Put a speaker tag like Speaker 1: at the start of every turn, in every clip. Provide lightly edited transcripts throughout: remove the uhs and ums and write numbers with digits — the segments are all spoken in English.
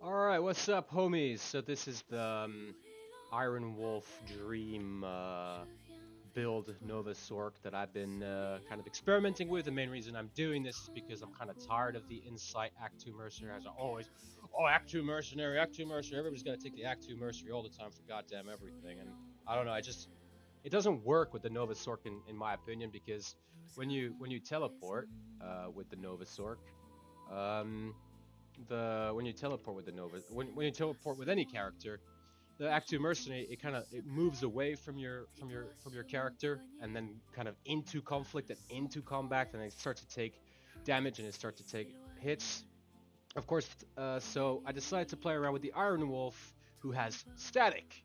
Speaker 1: Alright, what's up, homies? So this is the Iron Wolf Dream build Nova Sorc that I've been kind of experimenting with. The main reason I'm doing this is because I'm kind of tired of the Insight Act 2 Mercenary. As I always, oh, Act 2 Mercenary, Act 2 Mercenary. Everybody's got to take the Act 2 Mercenary all the time for goddamn everything. And I don't know, it doesn't work with the Nova Sorc in my opinion, because when you teleport with the Nova Sorc, um, the when you teleport with the Nova, when you teleport with any character, the Act 2 Mercenary, it moves away from your character and then kind of into conflict and into combat, and it starts to take damage and it starts to take hits. Of course, so I decided to play around with the Iron Wolf, who has static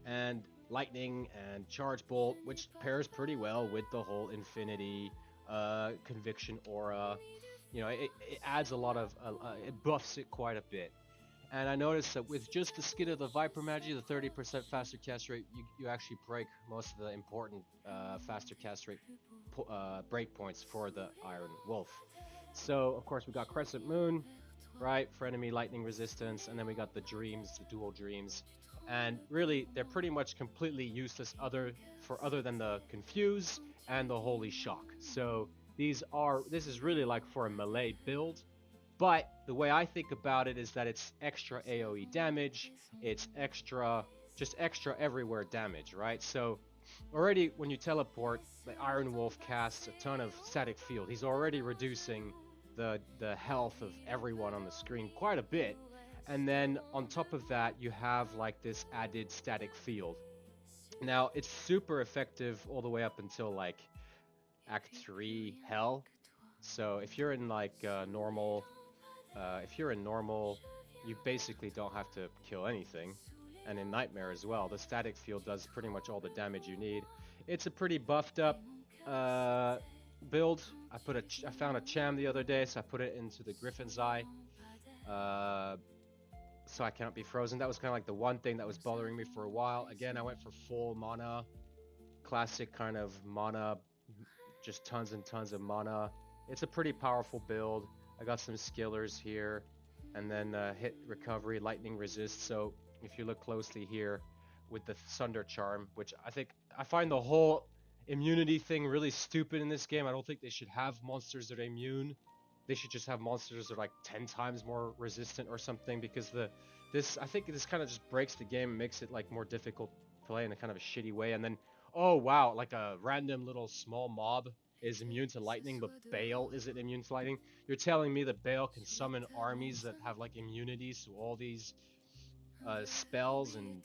Speaker 1: and lightning and charge bolt, which pairs pretty well with the whole infinity conviction aura. It adds a lot of it buffs it quite a bit. And I noticed that with just the skin of the Viper Magi, the 30% faster cast rate, you actually break most of the important faster cast rate breakpoints for the Iron Wolf. So, of course, we got Crescent Moon, right, for enemy lightning resistance, and then we got the Dreams, the dual Dreams. And really, they're pretty much completely useless other than the Confuse and the Holy Shock. So this is really like for a melee build, but the way I think about it is that it's extra AoE damage, it's extra everywhere damage, right? So already when you teleport, the Iron Wolf casts a ton of static field. He's already reducing the health of everyone on the screen quite a bit. And then on top of that, you have like this added static field. Now, it's super effective all the way up until like Act 3 Hell. So if you're in normal, you basically don't have to kill anything. And in Nightmare as well, the static field does pretty much all the damage you need. It's a pretty buffed up uh, build. I found a Cham the other day, so I put it into the Griffin's Eye, uh, so I cannot be frozen. That was kind of like the one thing that was bothering me for a while. Again, I went for full mana, classic kind of mana, just tons and tons of mana. It's a pretty powerful build. I got some skillers here, and then hit recovery, lightning resist. So if you look closely here with the Thunder Charm, which I find the whole immunity thing really stupid in this game. I don't think they should have monsters that are immune. They should just have monsters that are like 10 times more resistant or something, because I think this kind of just breaks the game and makes it like more difficult to play in a kind of a shitty way. And then, oh wow, like a random little small mob is immune to lightning, but Bale isn't immune to lightning. You're telling me that Bale can summon armies that have like immunities to all these spells and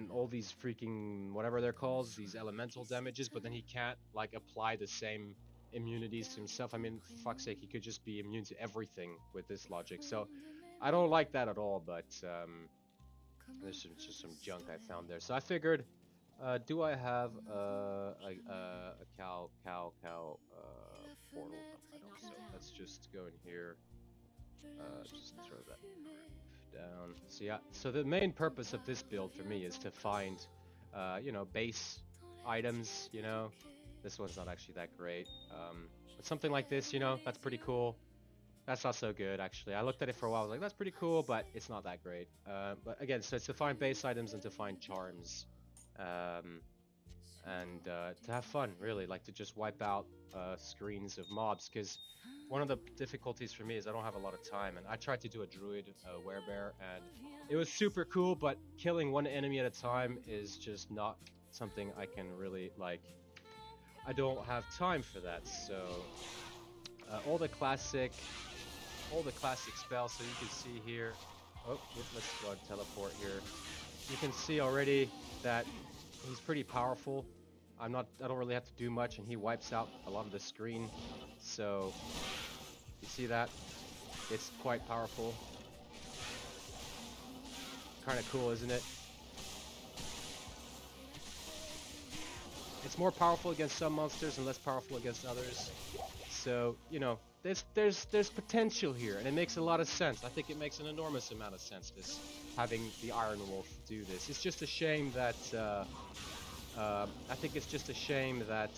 Speaker 1: all these freaking whatever they're called, these elemental damages, but then he can't like apply the same immunities to himself. I mean, for fuck's sake, he could just be immune to everything with this logic. So I don't like that at all. But just some junk I found there. So I figured, do I have a cow portal? No, I don't. So let's just go in here. Just throw that down. So yeah, so the main purpose of this build for me is to find, base items. This one's not actually that great. But something like this, that's pretty cool. That's not so good, actually. I looked at it for a while. I was like, that's pretty cool, but it's not that great. But again, so it's to find base items and to find charms. Um, and to have fun, really, like to just wipe out screens of mobs. Because one of the difficulties for me is I don't have a lot of time, and I tried to do a druid werebear, and it was super cool, but killing one enemy at a time is just not something I can really like. I don't have time for that, so all the classic, spells. So you can see here. Oh, let's go and teleport here. You can see already that he's pretty powerful. I don't really have to do much, and he wipes out a lot of the screen. So you see that? It's quite powerful. Kind of cool, isn't it? It's more powerful against some monsters and less powerful against others. So, there's potential here, and it makes a lot of sense. I think it makes an enormous amount of sense, this having the Iron Wolf do this. It's just a shame that I think it's just a shame that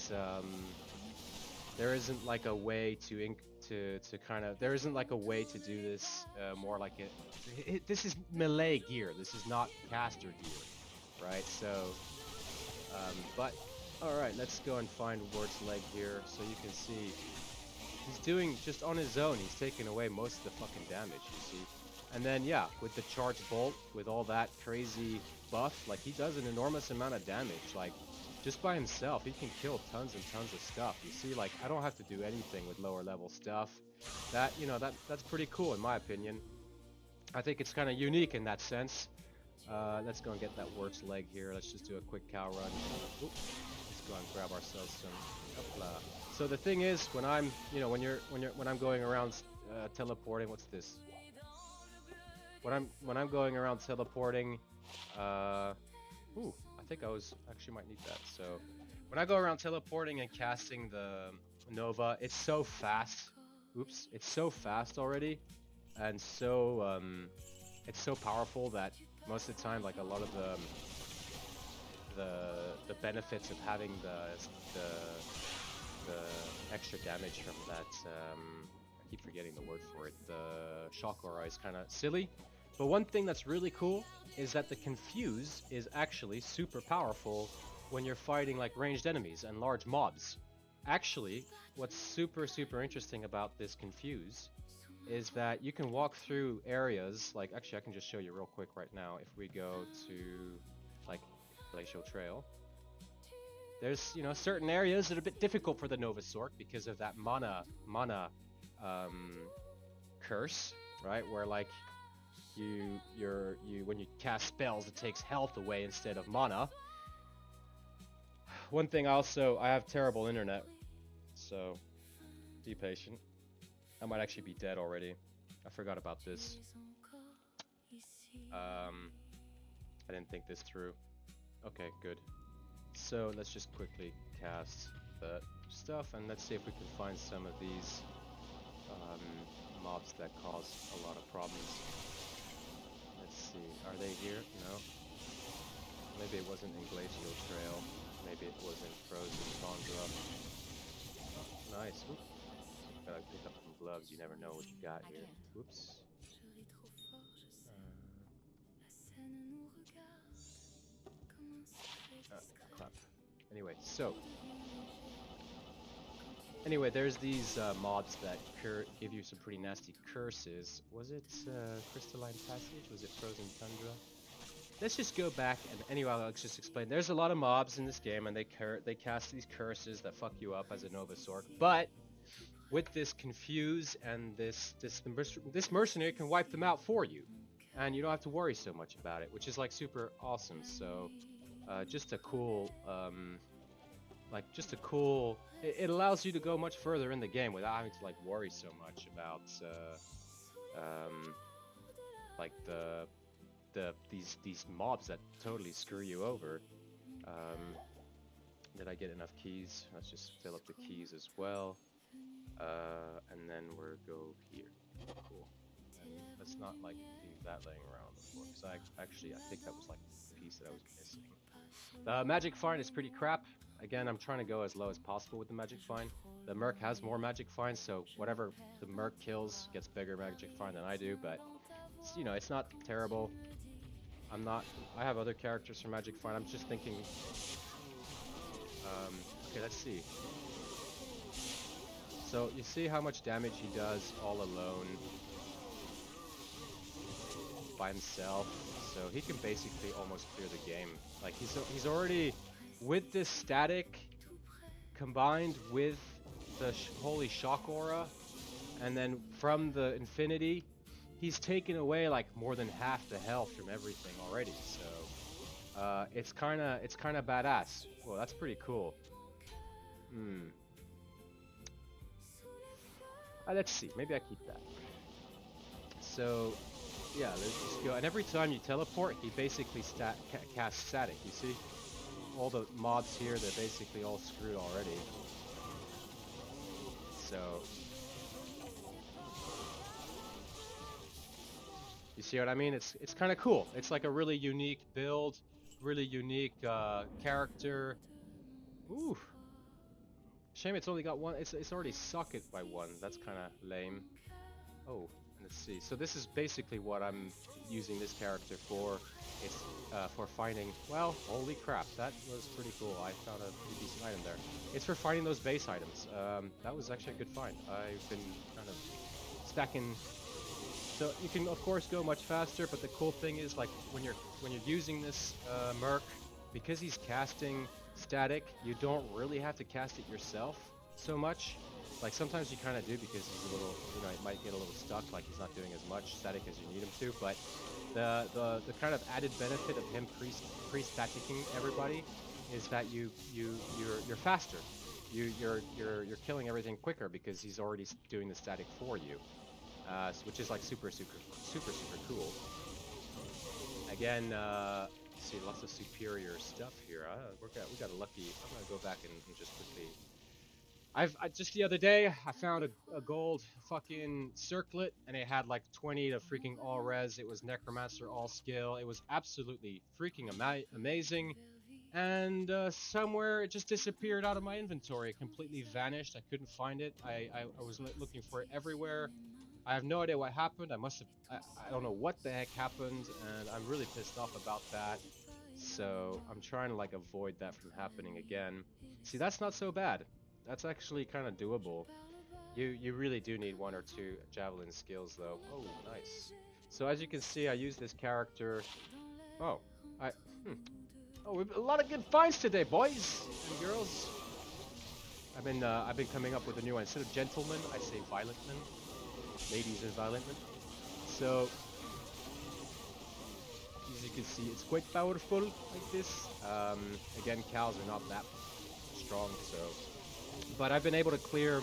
Speaker 1: there isn't like a way to kind of, there isn't like a way to do this more like this is melee gear. This is not caster gear, right? So, but all right, let's go and find Ward's leg here so you can see he's doing just on his own. He's taking away most of the fucking damage, you see. And then yeah, with the charge bolt, with all that crazy buff, like he does an enormous amount of damage. Like just by himself, he can kill tons and tons of stuff. You see, like I don't have to do anything with lower level stuff. That, you know, that's pretty cool in my opinion. I think it's kind of unique in that sense. Let's go and get that Wurt's leg here. Let's just do a quick cow run. Oop. Let's go and grab ourselves some. Hopla. So the thing is, when I'm, you know, when I'm going around teleporting, what's this? When I'm going around teleporting, ooh, I think I actually might need that. So when I go around teleporting and casting the Nova, it's so fast. Oops, it's so fast already, and so it's so powerful that most of the time, like a lot of the benefits of having the extra damage from that, I keep forgetting the word for it, the shock aura is kind of silly. But one thing that's really cool is that the Confuse is actually super powerful when you're fighting like ranged enemies and large mobs. Actually, what's super interesting about this Confuse is that you can walk through areas, like actually I can just show you real quick right now. If we go to like Glacial Trail, there's, you know, certain areas that are a bit difficult for the Nova Sorc because of that mana curse, right? Where like you when you cast spells, it takes health away instead of mana. One thing also, I have terrible internet, so be patient. I might actually be dead already. I forgot about this. I didn't think this through. Okay, good. So let's just quickly cast that stuff and let's see if we can find some of these mobs that cause a lot of problems. Let's see, are they here? No. Maybe it wasn't in Glacial Trail. Maybe it was in Frozen Tundra. Oh, nice. Oops. Gotta pick up some gloves, you never know what you got here. Whoops. Crap. Anyway, so. Anyway, there's these mobs that give you some pretty nasty curses. Was it Crystalline Passage? Was it Frozen Tundra? Let's just go back and anyway, I'll just explain. There's a lot of mobs in this game and they cast these curses that fuck you up as a Nova Sorc. But with this Confuse and this mercenary can wipe them out for you, and you don't have to worry so much about it, which is like super awesome. So just a cool it allows you to go much further in the game without having to like worry so much about like these mobs that totally screw you over. Did I get enough keys? Let's just fill up the keys as well. And then we'll go here. Cool. And let's not like leave that laying around before, because I think that was like the piece that I was missing. The magic find is pretty crap. Again, I'm trying to go as low as possible with the magic find. The Merc has more magic find, so whatever the Merc kills gets bigger magic find than I do, but it's, you know, it's not terrible. I have other characters for magic find. I'm just thinking, okay, let's see. So you see how much damage he does all alone by himself. So he can basically almost clear the game. Like he's already, with this static combined with the holy shock aura, and then from the infinity, he's taken away like more than half the health from everything already. So it's kind of badass. Well, that's pretty cool. Let's see, maybe I keep that. So, yeah, let's just go. And every time you teleport, he basically casts static. You see? All the mobs here, they're basically all screwed already. So, you see what I mean? It's kind of cool. It's like a really unique build, really unique character. Ooh. Shame it's only got one. It's already socket by one. That's kind of lame. Oh, let's see. So this is basically what I'm using this character for. It's for finding. Well, holy crap, that was pretty cool. I found a pretty decent item there. It's for finding those base items. That was actually a good find. I've been kind of stacking. So you can of course go much faster, but the cool thing is like when you're using this merc, because he's casting static, you don't really have to cast it yourself so much. Like sometimes you kind of do because he's a little, it might get a little stuck, like he's not doing as much static as you need him to. But the kind of added benefit of him pre-staticking everybody is that you're faster. You're killing everything quicker because he's already doing the static for you, which is like super cool. Again, see lots of superior stuff here. We got a lucky. I'm gonna go back and just quickly. Just the other day I found a gold fucking circlet and it had like 20 to freaking all res. It was necromancer all skill. It was absolutely freaking amazing. And somewhere it just disappeared out of my inventory. It completely vanished. I couldn't find it. I was looking for it everywhere. I have no idea what happened. I don't know what the heck happened, and I'm really pissed off about that. So I'm trying to like avoid that from happening again. See, that's not so bad. That's actually kind of doable. You really do need one or two javelin skills though. Oh, nice. So as you can see, I use this character. Oh, I. Hmm. Oh, we've a lot of good finds today, boys and girls. I've been coming up with a new one. Instead of gentlemen, I say violent men. Ladies and violent men. So as you can see, it's quite powerful like this. Again, cows are not that strong, so. But I've been able to clear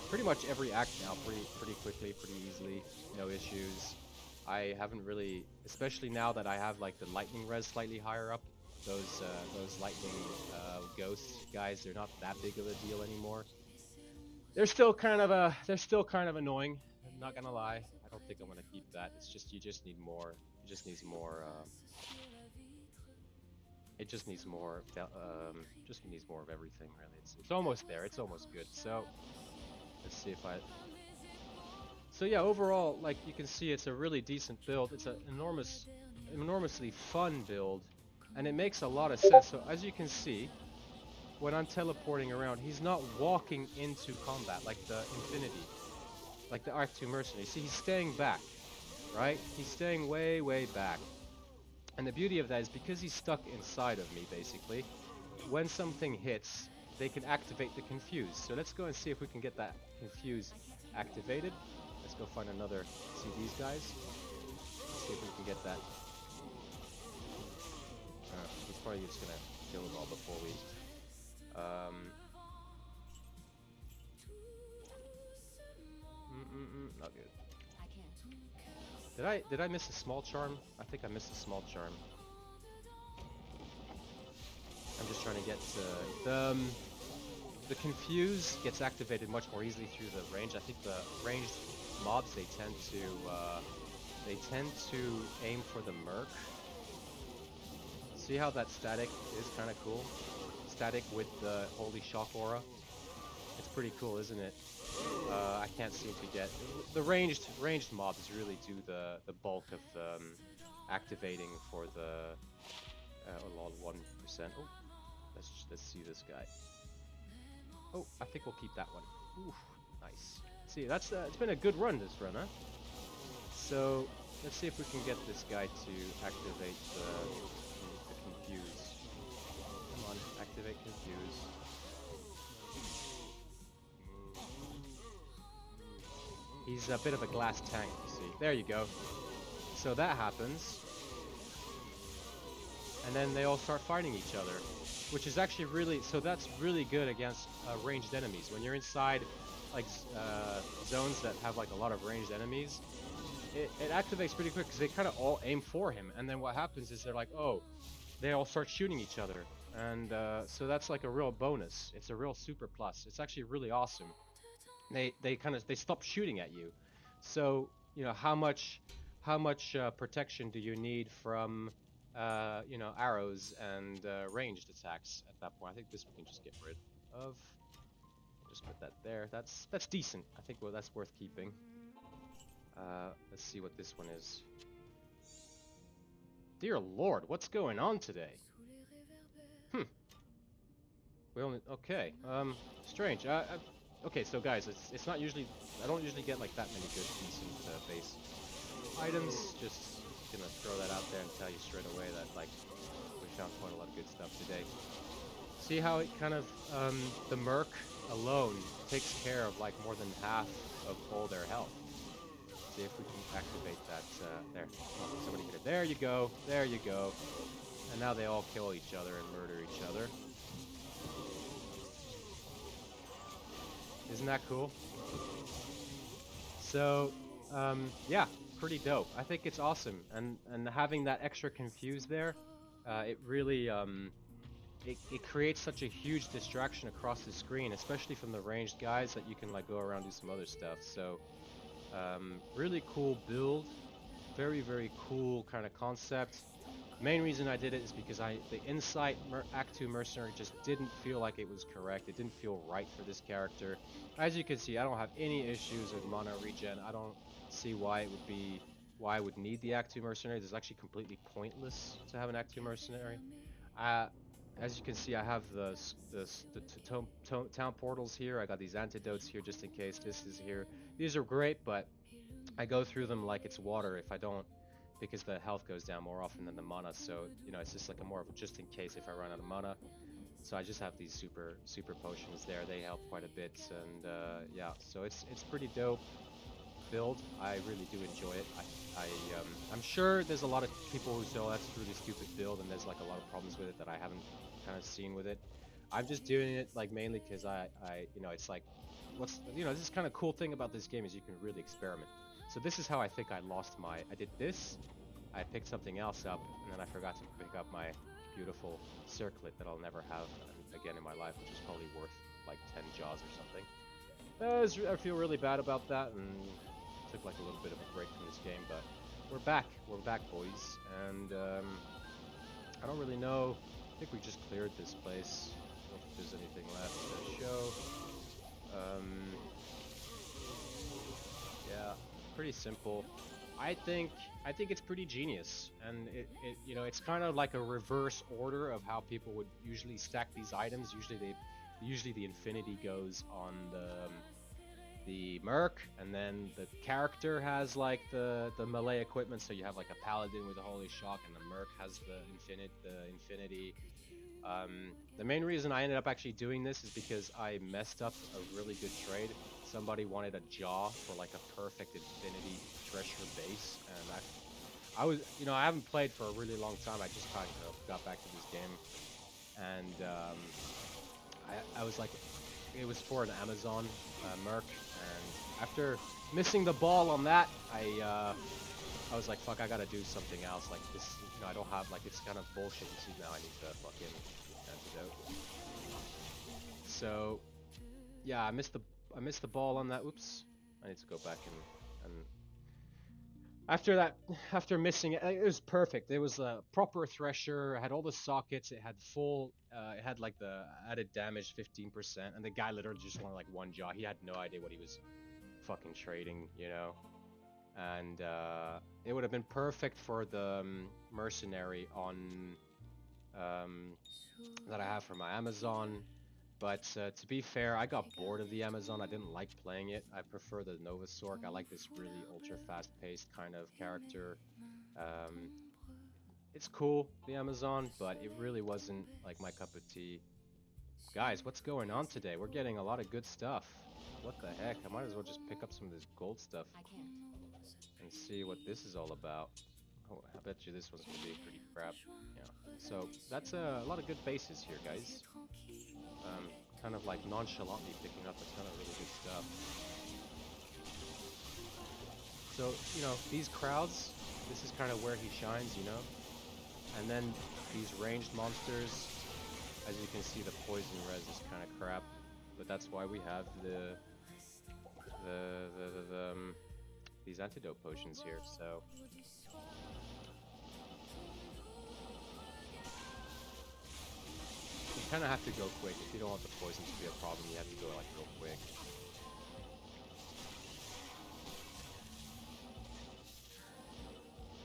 Speaker 1: pretty much every act now, pretty quickly, pretty easily, no issues. I haven't really, especially now that I have like the lightning res slightly higher up. Those lightning ghost guys, they're not that big of a deal anymore. They're still kind of annoying. I'm not gonna lie. I don't think I'm gonna keep that. It's just you just need more. It just needs more. It just needs more of everything. Really, it's almost there. It's almost good. So let's see if I. So yeah, overall, like you can see, it's a really decent build. It's an enormously fun build, and it makes a lot of sense. So as you can see, when I'm teleporting around, he's not walking into combat like the Infinity, like the Arc 2 Mercenary. See, he's staying back, right? He's staying way back. And the beauty of that is because he's stuck inside of me, basically, when something hits, they can activate the Confuse. So let's go and see if we can get that Confuse activated. Let's go find see these guys. Let's see if we can get that. He's probably just gonna kill them all before we... not good. Did I miss a small charm? I think I missed a small charm. I'm just trying to get the Confuse gets activated much more easily through the range. I think the ranged mobs they tend to aim for the merc. See how that static is kind of cool? Static with the holy shock aura. It's pretty cool, isn't it? I can't seem to get the ranged mobs really do the bulk of activating for the 1%. Oh, let's see this guy. Oh, I think we'll keep that one. Ooh, nice. See, that's it's been a good run this run, huh? So let's see if we can get this guy to activate the Confuse. Come on, activate Confuse. He's a bit of a glass tank, you see. There you go. So that happens. And then they all start fighting each other. Which is actually really... So that's really good against ranged enemies. When you're inside like zones that have like a lot of ranged enemies, it activates pretty quick because they kind of all aim for him. And then what happens is they're like, oh, they all start shooting each other. And so that's like a real bonus. It's a real super plus. It's actually really awesome. They stop shooting at you. So how much protection do you need from arrows and ranged attacks at that point? I think this we can just get rid of. just put that there. That's decent. I think well, that's worth keeping. Let's see what this one is. Dear Lord, what's going on today? We only okay. Strange. Okay, so guys, it's not usually I don't usually get like that many good decent base items. Just gonna throw that out there and tell you straight away that like we found quite a lot of good stuff today. See how it kind of the Merc alone takes care of like more than half of all their health. See if we can activate that there. Oh, somebody hit it. There you go. There you go. And now they all kill each other and murder each other. Isn't that cool? So, yeah, pretty dope. I think it's awesome, and having that extra confuse there, it really it creates such a huge distraction across the screen, especially from the ranged guys, that you can like go around and do some other stuff. So, really cool build, very cool kind of concept. Main reason I did it is because the Insight Act 2 Mercenary just didn't feel like it was correct. It didn't feel right for this character. As you can see, I don't have any issues with mana regen. I don't see why I would need the Act 2 Mercenary. It's actually completely pointless to have an Act 2 Mercenary. As you can see, I have the town portals here. I got these antidotes here just in case this is here. These are great, but I go through them like it's water if I don't, because the health goes down more often than the mana. So, you know, it's just like a more of a just in case if I run out of mana. So I just have these super potions there. They help quite a bit, and yeah, so it's pretty dope build. I really do enjoy it. I'm sure there's a lot of people who say, oh, that's a really stupid build, and there's like a lot of problems with it that I haven't kind of seen with it. I'm just doing it like mainly because I you know, it's like this is kind of cool thing about this game is you can really experiment. So this is how I think I lost my. I did this, I picked something else up, and then I forgot to pick up my beautiful circlet that I'll never have again in my life, which is probably worth like 10 jaws or something. I feel really bad about that, and took like a little bit of a break from this game, but we're back, boys, and I don't really know. I think we just cleared this place. I don't know if there's anything left to show. Yeah, pretty simple. I think it's pretty genius, and it you know, it's kind of like a reverse order of how people would usually stack these items. Usually the infinity goes on the Merc, and then the character has like the melee equipment, so you have like a paladin with a holy shock, and the Merc has the infinity. The main reason I ended up actually doing this is because I messed up a really good trade. Somebody wanted a jaw for like a perfect infinity treasure base, and I was, you know, I haven't played for a really long time. I just kind of got back to this game, and I was like, it was for an Amazon Merc, and after missing the ball on that, I was like, fuck, I gotta do something else. Like this, you know, I don't have, like, it's kind of bullshit. You see, now I need to fucking antidote. So yeah, I missed the ball on that. Oops, I need to go back and after missing it, it was perfect. It was a proper thresher. It had all the sockets. It had full. It had like the added damage 15%, and the guy literally just wanted like one jaw. He had no idea what he was fucking trading, you know. And it would have been perfect for the mercenary on that I have for my Amazon. But to be fair, I got bored of the Amazon. I didn't like playing it. I prefer the Nova Sorc. I like this really ultra fast-paced kind of character. It's cool, the Amazon, but it really wasn't like my cup of tea. Guys, what's going on today? We're getting a lot of good stuff. What the heck? I might as well just pick up some of this gold stuff and see what this is all about. Oh, I bet you this one's gonna be pretty crap. Yeah. So that's a lot of good bases here, guys. Kind of like nonchalantly picking up a ton of really good stuff. So, you know, these crowds, this is kind of where he shines, you know. And then these ranged monsters, as you can see, the poison res is kind of crap, but that's why we have these antidote potions here. So kind of have to go quick. If you don't want the poison to be a problem, you have to go like real quick.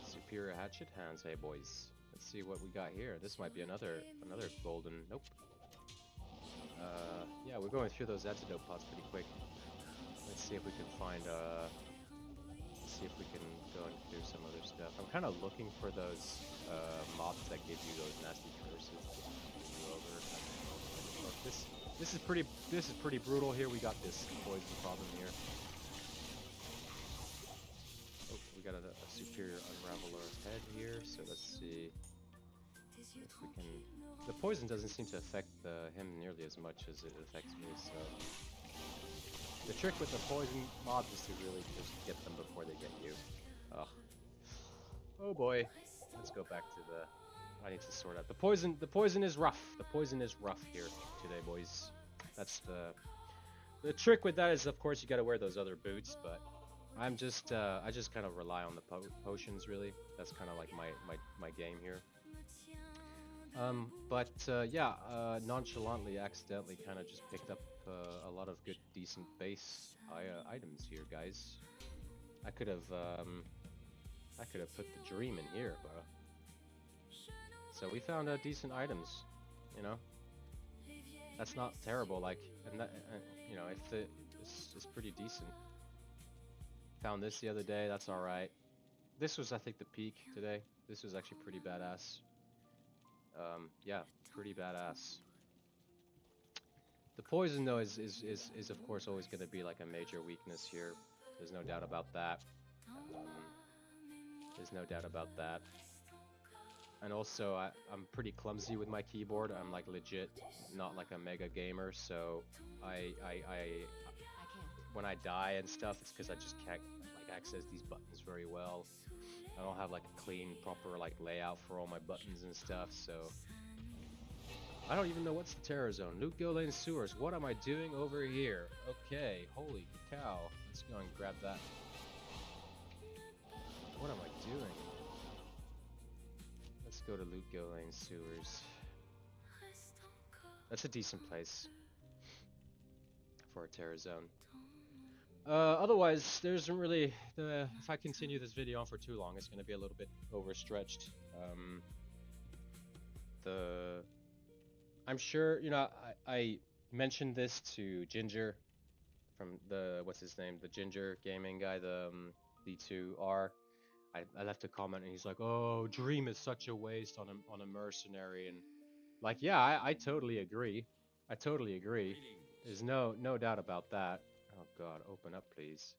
Speaker 1: Superior hatchet hands, hey boys. Let's see what we got here. This might be another golden. Nope. Yeah, we're going through those antidote pots pretty quick. Let's see if we can find. Let's see if we can go and do some other stuff. I'm kind of looking for those mobs that give you those nasty curses. Over. This is pretty brutal here. We got this poison problem here. Oh, we got a superior unraveler head here. So let's see if we can. The poison doesn't seem to affect him nearly as much as it affects me. So the trick with the poison mobs is to really just get them before they get you. Oh boy. Let's go back to the. I need to sort out the poison. The poison is rough. The poison is rough here today, boys. That's the trick with that is, of course, you got to wear those other boots. But I'm just I just kind of rely on the potions really. That's kind of like my game here. Yeah, nonchalantly, accidentally, kind of just picked up a lot of good, decent base items here, guys. I could have put the dream in here, bro. So we found decent items, you know. That's not terrible. Like, and that, you know, if it's pretty decent. Found this the other day. That's all right. This was, I think, the peak today. This was actually pretty badass. Yeah, pretty badass. The poison though is of course always going to be like a major weakness here. There's no doubt about that. There's no doubt about that. And also, I'm pretty clumsy with my keyboard. I'm like legit not like a mega gamer, so when I die and stuff, it's because I just can't like access these buttons very well. I don't have like a clean, proper like layout for all my buttons and stuff, so I don't even know what's the terror zone. Luke Lane Sewers. What am I doing over here? Okay, holy cow. Let's go and grab that. What am I doing? Let's go to Luke Lane Sewers. That's a decent place for a terror zone. Otherwise, there isn't really. If I continue this video on for too long, it's going to be a little bit overstretched. I'm sure, you know, I mentioned this to Ginger from what's his name, the Ginger gaming guy, the D2R. I left a comment and he's like, "Oh, Dream is such a waste on a mercenary," and like, yeah, I totally agree. I totally agree. There's no doubt about that. Oh God, open up, please.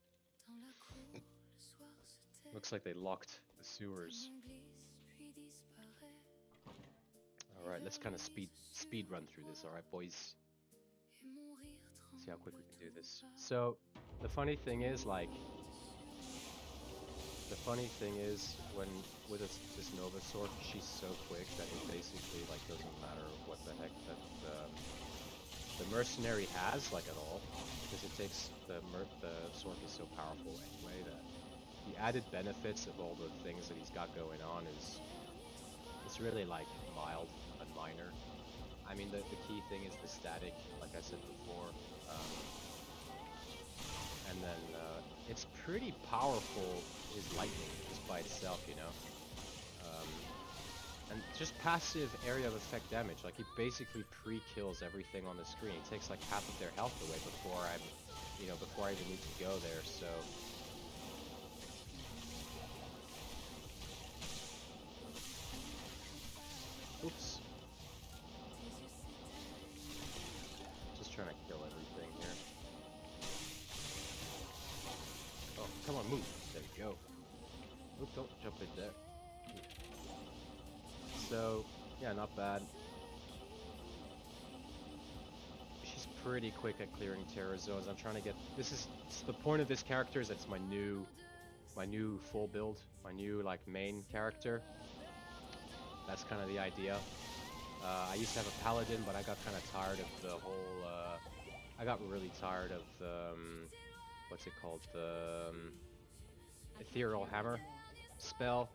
Speaker 1: Looks like they locked the sewers. All right, let's kind of speed run through this. All right, boys. See how quick we can do this. So, the funny thing is, like, when with this Nova Sorc, she's so quick that it basically like doesn't matter what the heck that the mercenary has, like, at all, because it takes the Sorc is so powerful anyway that the added benefits of all the things that he's got going on is it's really like mild and minor. I mean, the key thing is the static, like I said before, and then it's pretty powerful. Is lightning just by itself, you know, and just passive area of effect damage. Like, it basically pre-kills everything on the screen. It takes like half of their health away before I even need to go there. So. Oops. Just trying to kill everything here. Oh, come on, move. There you go. Oop, don't jump in there. So, yeah, not bad. She's pretty quick at clearing terror zones. I'm trying to get... the point of this character is that it's my new full build. My new, like, main character. That's kind of the idea. I used to have a paladin, but I got kind of tired of the whole... I got really tired of the... what's it called? The... ethereal hammer spell,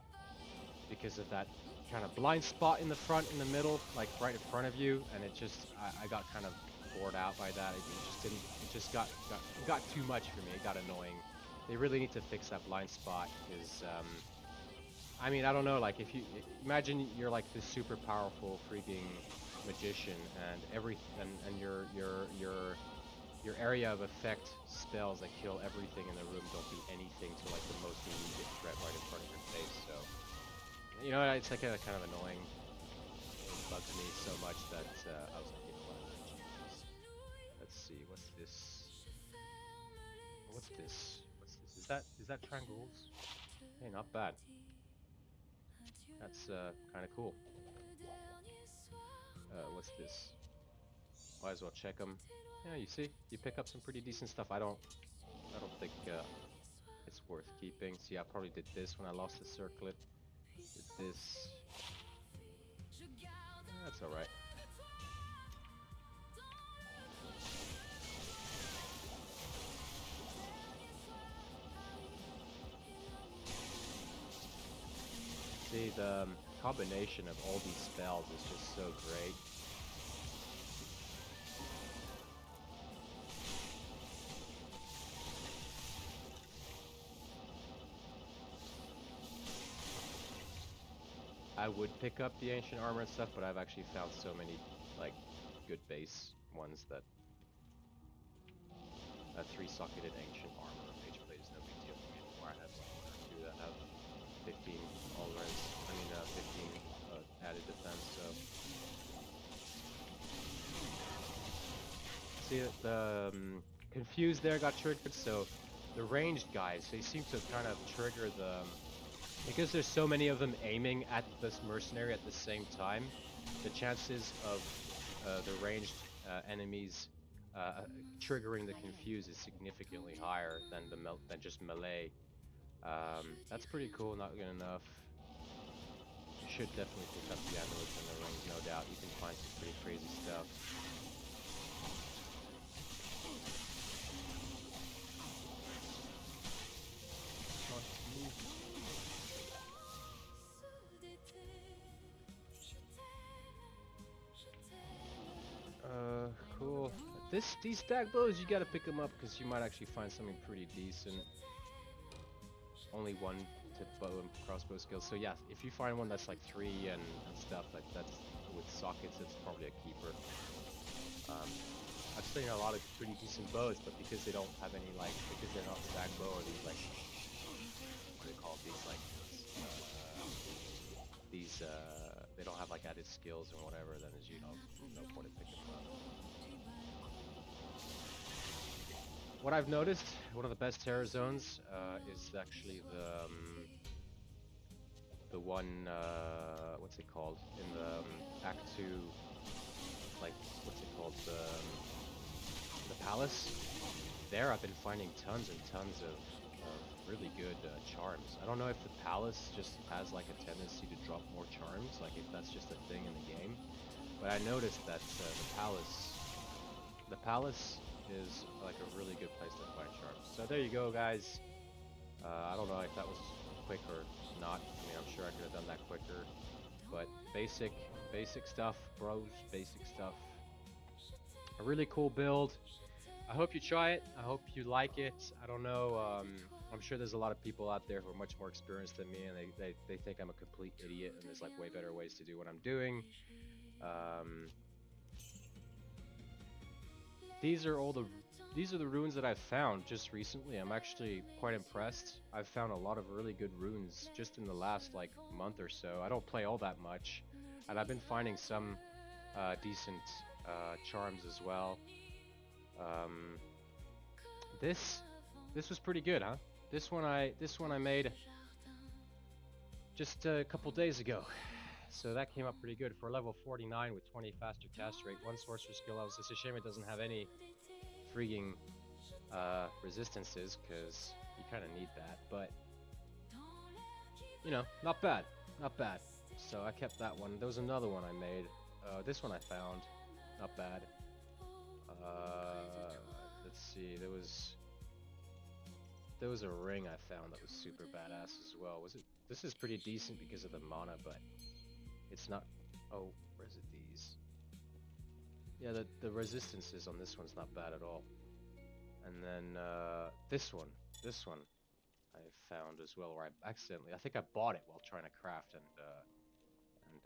Speaker 1: because of that kind of blind spot in the front, in the middle, like right in front of you, and it just I got kind of bored out by that. It just didn't. It just got too much for me. It got annoying. They really need to fix that blind spot because I mean I don't know. Like if you imagine you're like this super powerful freaking magician, and your area of effect spells that kill everything in the room don't do anything to like the most immediate threat right in front of your face. So you know, it's like kind of annoying. It bugs me so much that I was like, you know what? Let's see, what's this? What's this? What's this? Is that triangles? Hey, not bad. That's kind of cool. What's this? Might as well check them. Yeah, you see, you pick up some pretty decent stuff. I don't think it's worth keeping. See, I probably did this when I lost the circlet. Did this. That's all right. See, the combination of all these spells is just so great. I would pick up the ancient armor and stuff, but I've actually found so many like good base ones that a 3-socketed ancient armor mage blade is no big deal for me anymore. I have like 1 or 2 that have 15 all res. I mean 15 added defense. So see the confused there got triggered. So the ranged guys, they seem to kind of trigger the because there's so many of them aiming at this mercenary at the same time, the chances of the ranged enemies triggering the confuse is significantly higher than just melee. That's pretty cool, not good enough. You should definitely pick up the amulets in the rings, no doubt. You can find some pretty crazy stuff. Cool. These stack bows, you gotta pick them up because you might actually find something pretty decent. Only 1 to bow and crossbow skills. So yeah, if you find one that's like 3 and stuff, that's with sockets, it's probably a keeper. I've seen a lot of pretty decent bows, but because they don't have any because they're not stack bow or these like, what do they call these like, they don't have like added skills and whatever, then is no point in picking them up. What I've noticed, one of the best terror zones is actually the one, what's it called, in the Act 2, like, what's it called, the palace. There I've been finding tons and tons of really good charms. I don't know if the palace just has like a tendency to drop more charms, like if that's just a thing in the game, but I noticed that the palace is like a really good place to find charms. So there you go, guys. I don't know if that was quick or not. I mean, I'm sure I could have done that quicker, but basic stuff, bros, basic stuff. A really cool build. I hope you try it. I hope you like it. I don't know. I'm sure there's a lot of people out there who are much more experienced than me, and they think I'm a complete idiot, and there's like way better ways to do what I'm doing. These are the runes that I've found just recently. I'm actually quite impressed. I've found a lot of really good runes just in the last like month or so. I don't play all that much, and I've been finding some decent charms as well. This was pretty good, huh? This one I made just a couple days ago. So that came up pretty good for level 49 with 20 faster cast rate, 1 sorcerer skill levels. It's a shame it doesn't have any freaking resistances, because you kind of need that, but you know, not bad, not bad. So I kept that one. There was another one I made. This one I found, not bad. Let's see, there was a ring I found that was super badass as well. Was it? This is pretty decent because of the mana, but It's not. Oh, where's it? These. Yeah, the resistances on this one's not bad at all. And then this one I found as well, where I accidentally, I think I bought it while trying to craft, and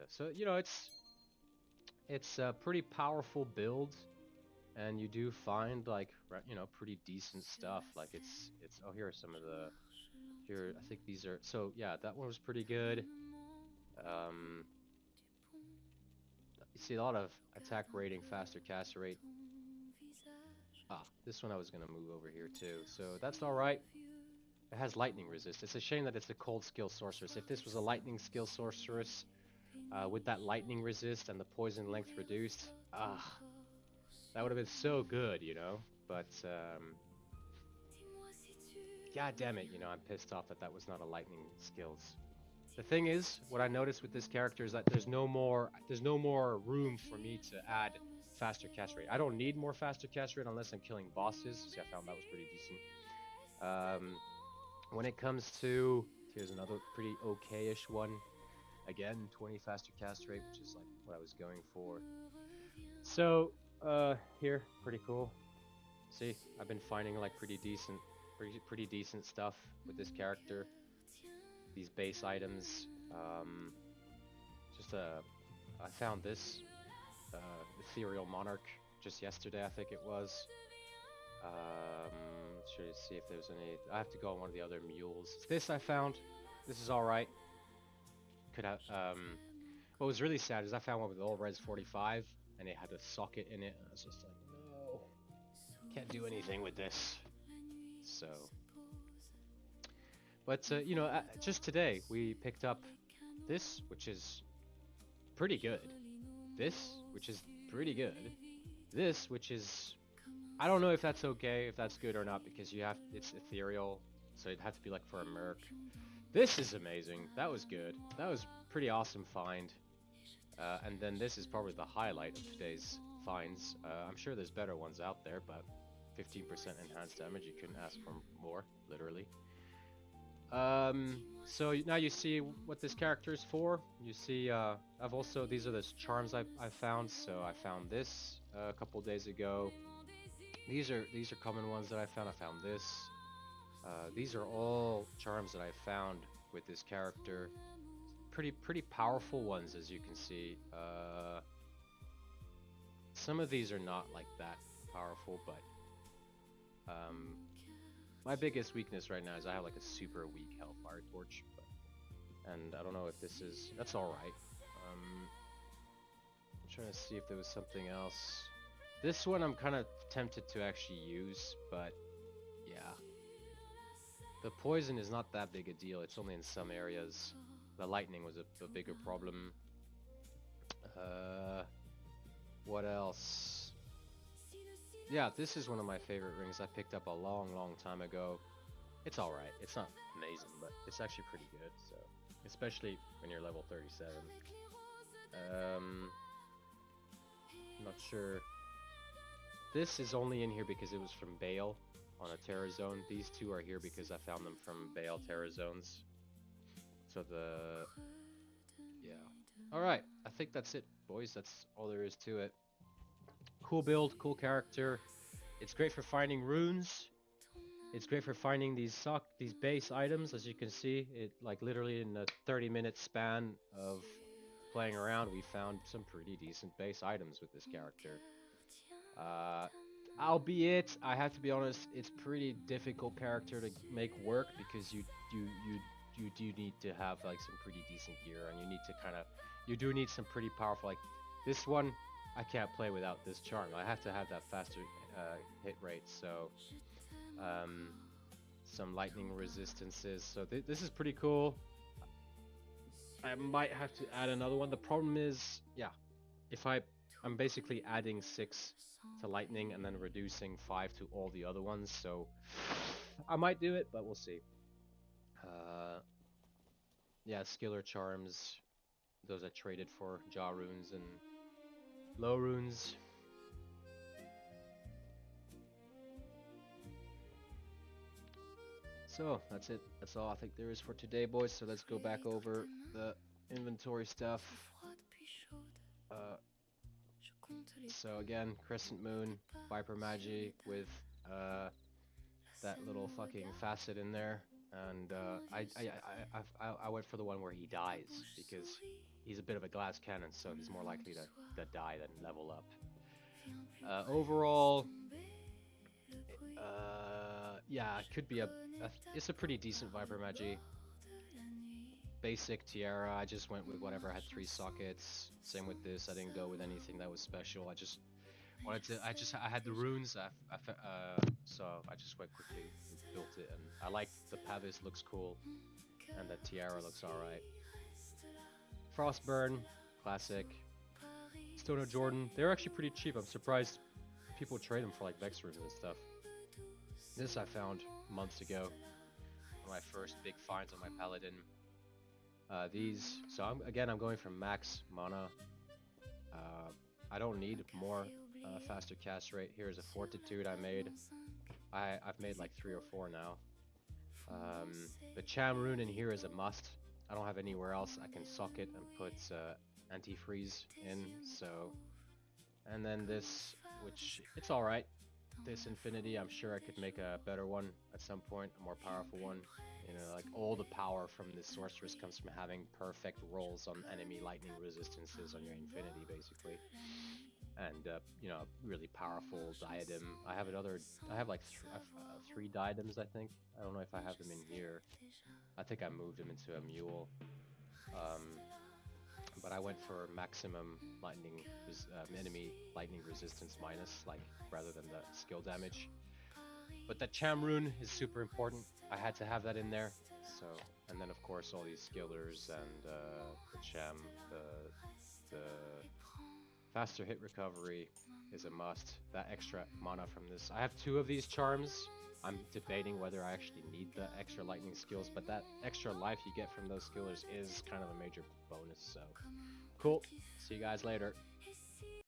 Speaker 1: so you know it's a pretty powerful build, and you do find like you know pretty decent stuff. Like it's oh here are some of the here I think these are so yeah that one was pretty good. Um, you see a lot of attack rating, faster cast rate. Ah, this one I was gonna move over here too, so that's all right. It has lightning resist. It's a shame that it's a cold skill sorceress. If this was a lightning skill sorceress, with that lightning resist and the poison length reduced, that would have been so good, you know. But god damn it, you know, I'm pissed off that that was not a lightning skills. The thing is, what I noticed with this character is that there's no more room for me to add faster cast rate. I don't need more faster cast rate unless I'm killing bosses. See, I found that was pretty decent. When it comes to here's another pretty okay-ish one. Again, 20 faster cast rate, which is like what I was going for. So, here, pretty cool. See, I've been finding like pretty decent stuff with this character. These base items. Just I found this ethereal monarch just yesterday, I think it was. Let's try to see if there's any. I have to go on one of the other mules. This I found. This is all right. Could have. What was really sad is I found one with all res 45, and it had a socket in it, and I was just like, no, can't do anything with this. So, but you know, just today we picked up this, which is pretty good. This, which is pretty good. This, which is, I don't know if that's okay, if that's good or not, because you have it's ethereal, so it'd have to be like for a merc. This is amazing. That was good. That was pretty awesome find. And then this is probably the highlight of today's finds. I'm sure there's better ones out there, but 15% enhanced damage, you couldn't ask for more, literally. So now you see what this character is for. You see, I've also, these are the charms I found. So I found this a couple days ago. These are common ones that I found. I found this. These are all charms that I found with this character. Pretty powerful ones, as you can see. Some of these are not like that powerful, but my biggest weakness right now is I have like a super weak Hellfire Torch, and I don't know if this is. That's all right. I'm trying to see if there was something else. This one I'm kind of tempted to actually use, but yeah. The poison is not that big a deal. It's only in some areas. The lightning was a bigger problem. What else? Yeah, this is one of my favorite rings I picked up a long time ago. It's alright. It's not amazing, but it's actually pretty good, so especially when you're level 37. I'm not sure. This is only in here because it was from Bale on a Terra Zone. These two are here because I found them from Bale Terra Zones. So yeah. Alright, I think that's it, boys. That's all there is to it. Cool build, cool character. It's great for finding runes. It's great for finding these base items. As you can see, it like literally in a 30-minute span of playing around, we found some pretty decent base items with this character. Albeit, I have to be honest, it's pretty difficult character to make work because you do need to have like some pretty decent gear, and you do need some pretty powerful, like this one. I can't play without this charm. I have to have that faster hit rate. So some lightning resistances. So this is pretty cool. I might have to add another one. The problem is, yeah, if I'm basically adding 6 to lightning and then reducing 5 to all the other ones. So I might do it, but we'll see. Yeah, skiller charms. Those I traded for jaw runes and low runes. So that's it. That's all I think there is for today, boys. So let's go back over the inventory stuff. Uh, so again, Crescent Moon, Viper Magi with uh, that little fucking facet in there, and I went for the one where he dies because he's a bit of a glass cannon, so he's more likely to die than level up. Overall, yeah, it could be it's a pretty decent Viper Magi. Basic tiara. I just went with whatever. I had 3 sockets. Same with this. I didn't go with anything that was special. I just wanted to. I had the runes. So I just went quickly and built it. And I like the Pavis looks cool, and the tiara looks all right. Frostburn, classic. Stoner Jordan. They're actually pretty cheap. I'm surprised people trade them for like Vex runes and stuff. This I found months ago. One of my first big finds on my Paladin. So I'm going from max mana. I don't need more faster cast rate. Here's a Fortitude I made. I've made like 3 or 4 now. The Cham rune in here is a must. I don't have anywhere else I can socket and put antifreeze in. So, and then this, which it's all right. This Infinity, I'm sure I could make a better one at some point, a more powerful one. You know, like all the power from this sorceress comes from having perfect rolls on enemy lightning resistances on your Infinity, basically. And you know, really powerful diadem. I have like 3 diadems, I think. I don't know if I have them in here. I think I moved them into a mule. But I went for maximum enemy lightning resistance minus, like rather than the skill damage. But that Cham rune is super important. I had to have that in there. So, and then of course all these skillers and the Cham, the faster hit recovery is a must. That extra mana from this. I have 2 of these charms. I'm debating whether I actually need the extra lightning skills, but that extra life you get from those skillers is kind of a major bonus. So, cool. See you guys later.